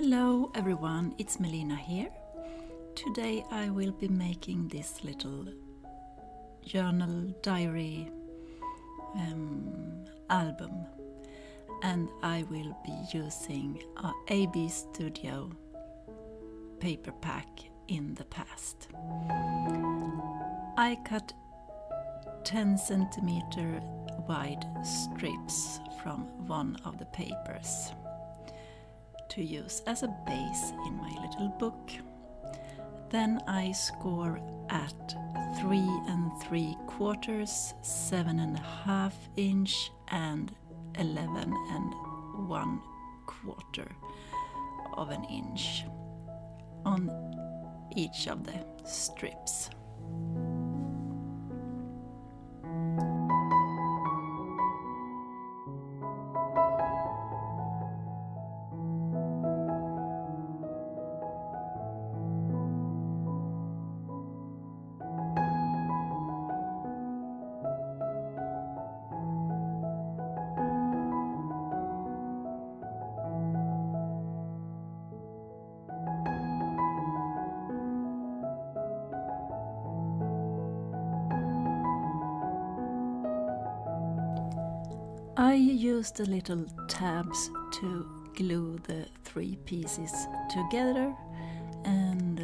Hello everyone, it's Melina here. Today I will be making this little journal diary album, and I will be using a ABstudio paper pack in the past. I cut 10 centimeter wide strips from one of the papers to use as a base in my little book. Then I score at 3 3/4, 7.5 inch and 11 1/4 of an inch on each of the strips. I used the little tabs to glue the 3 pieces together and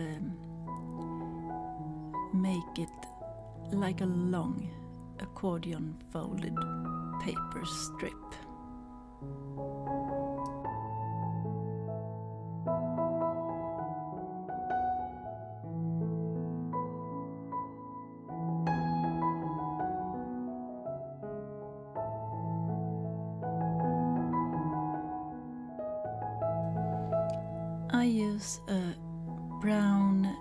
make it like a long accordion folded paper strip. I use a brown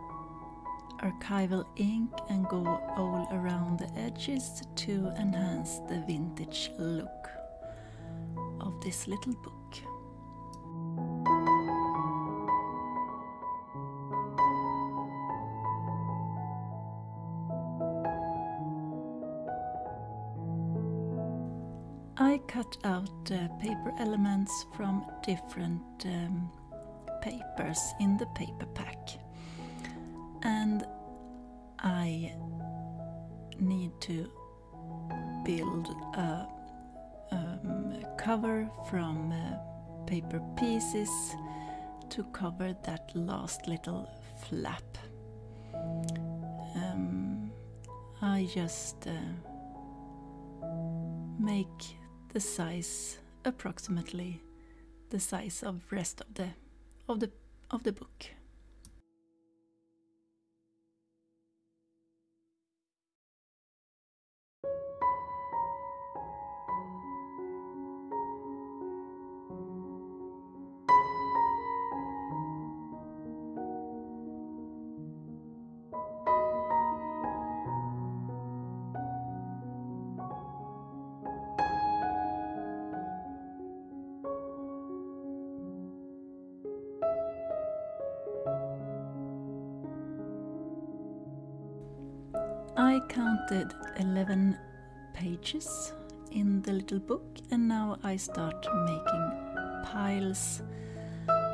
archival ink and go all around the edges to enhance the vintage look of this little book. I cut out paper elements from different papers in the paper pack, and I need to build a cover from paper pieces to cover that last little flap. I just make the size approximately the size of rest of the book. I counted 11 pages in the little book, and now I start making piles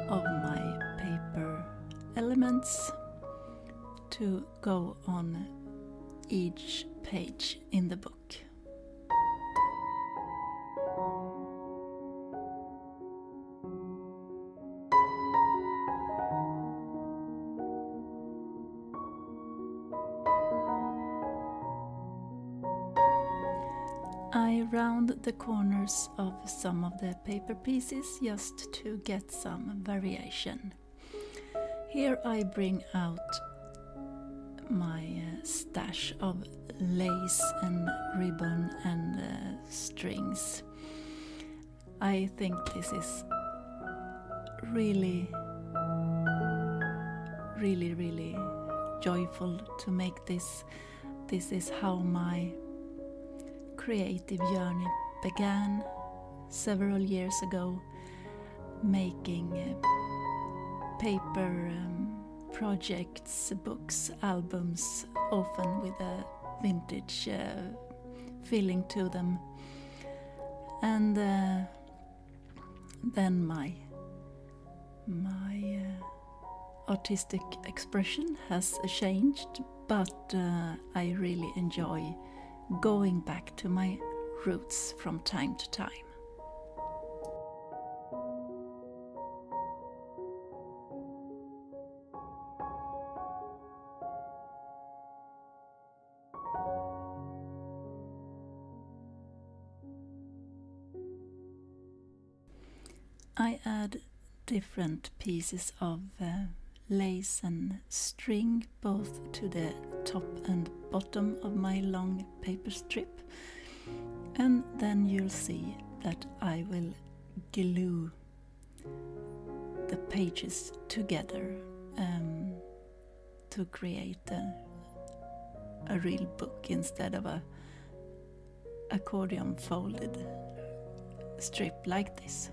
of my paper elements to go on each page in the book. I round the corners of some of the paper pieces just to get some variation. Here I bring out my stash of lace and ribbon and strings. I think this is really joyful to make this. This is how my creative journey began several years ago, making paper projects, books, albums, often with a vintage feeling to them. And then My artistic expression has changed, but I really enjoy going back to my roots from time to time. I add different pieces of lace and string both to the top and bottom of my long paper strip, and then you'll see that I will glue the pages together to create a real book instead of a accordion folded strip like this.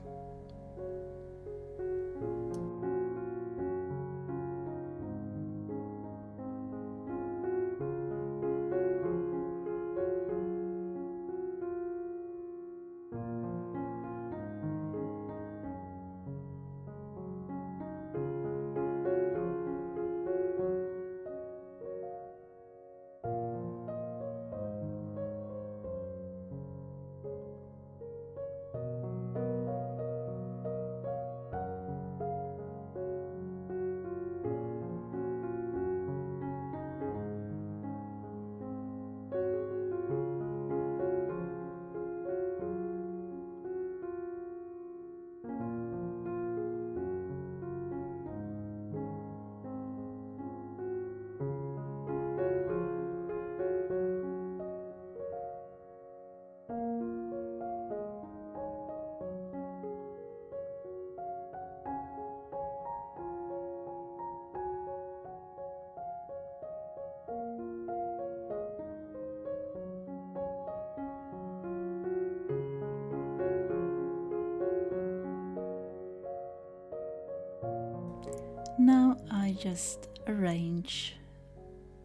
Now I just arrange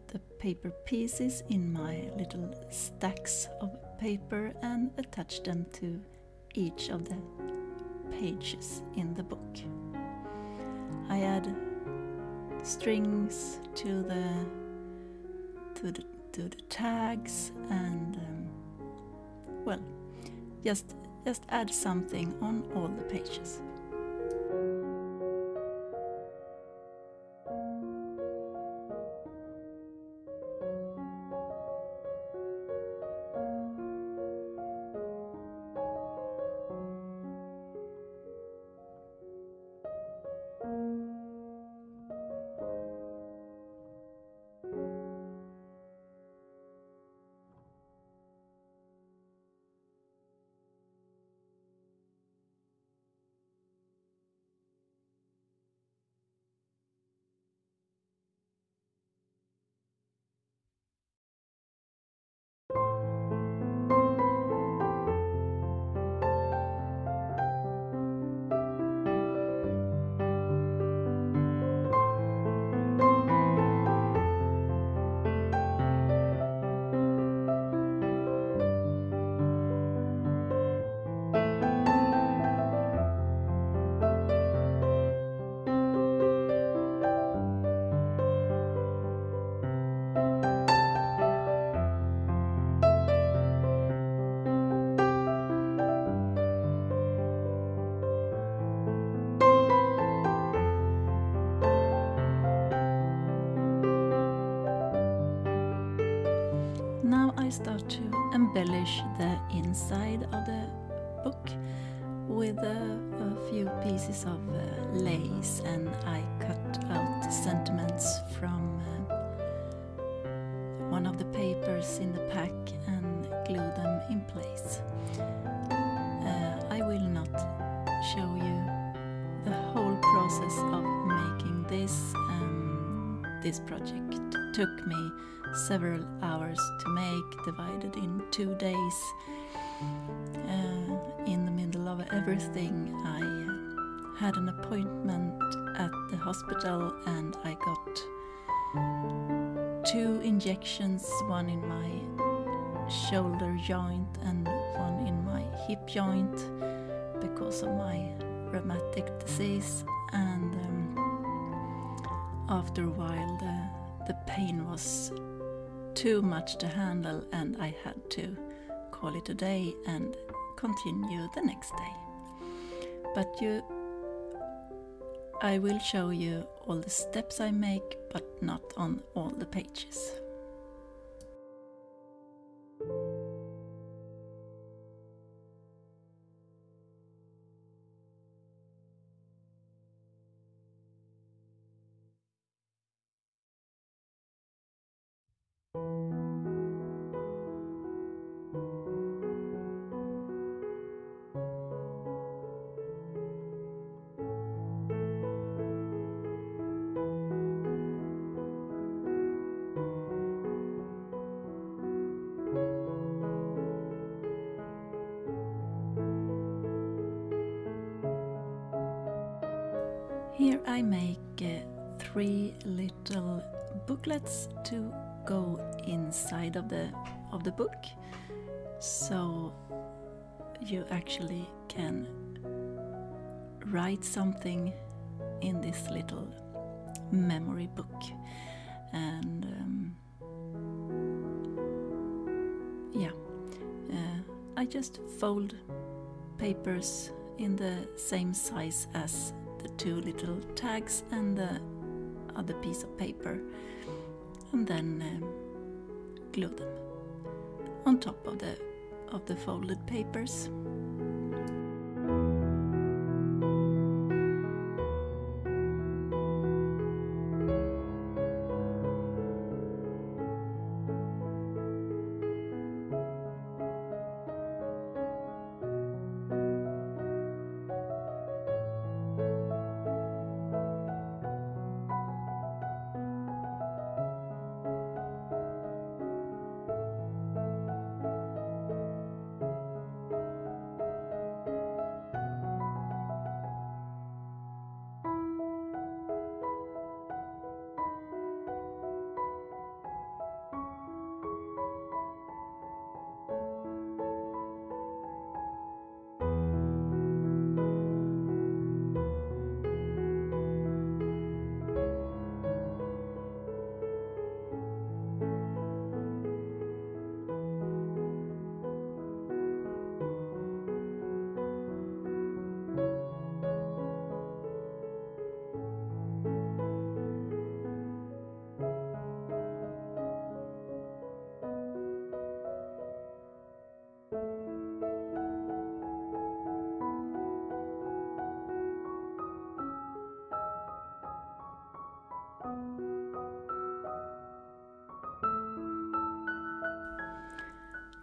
the paper pieces in my little stacks of paper and attach them to each of the pages in the book. I add strings to the tags and well, just add something on all the pages. Now I start to embellish the inside of the book with a few pieces of lace, and I cut out the sentiments from one of the papers in the pack and glue them in place. I will not show you the whole process of making this. This project took me several hours to make, divided in 2 days. In the middle of everything, I had an appointment at the hospital and I got 2 injections, one in my shoulder joint and one in my hip joint because of my rheumatic disease, and after a while the pain was too much to handle, and I had to call it a day and continue the next day. But I will show you all the steps I make, but not on all the pages. Here I make 3 little booklets to go inside of the book, so you actually can write something in this little memory book. And I just fold papers in the same size as the 2 little tags and the other piece of paper, and then glue them on top of the folded papers.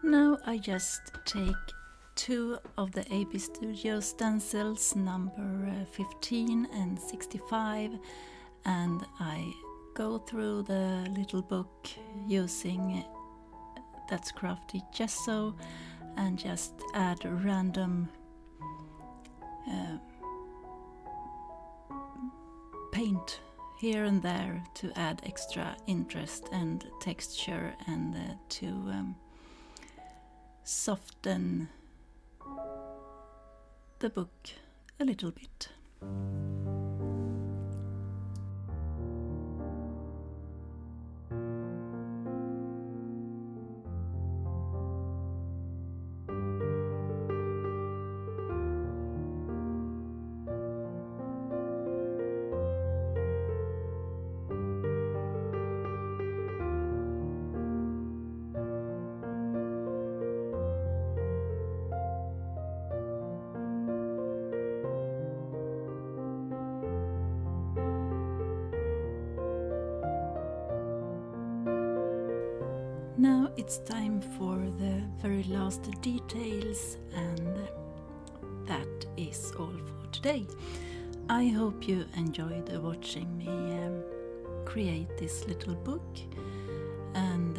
Now I just take 2 of the ABstudio stencils, number 15 and 65, and I go through the little book using That's Crafty gesso and just add random paint here and there to add extra interest and texture, and to soften the book a little bit. Now it's time for the very last details, and that is all for today. I hope you enjoyed watching me create this little book, and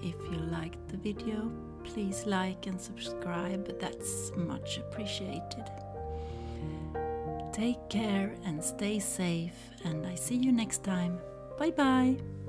if you liked the video, please like and subscribe, that's much appreciated. Take care and stay safe, and I see you next time. Bye bye!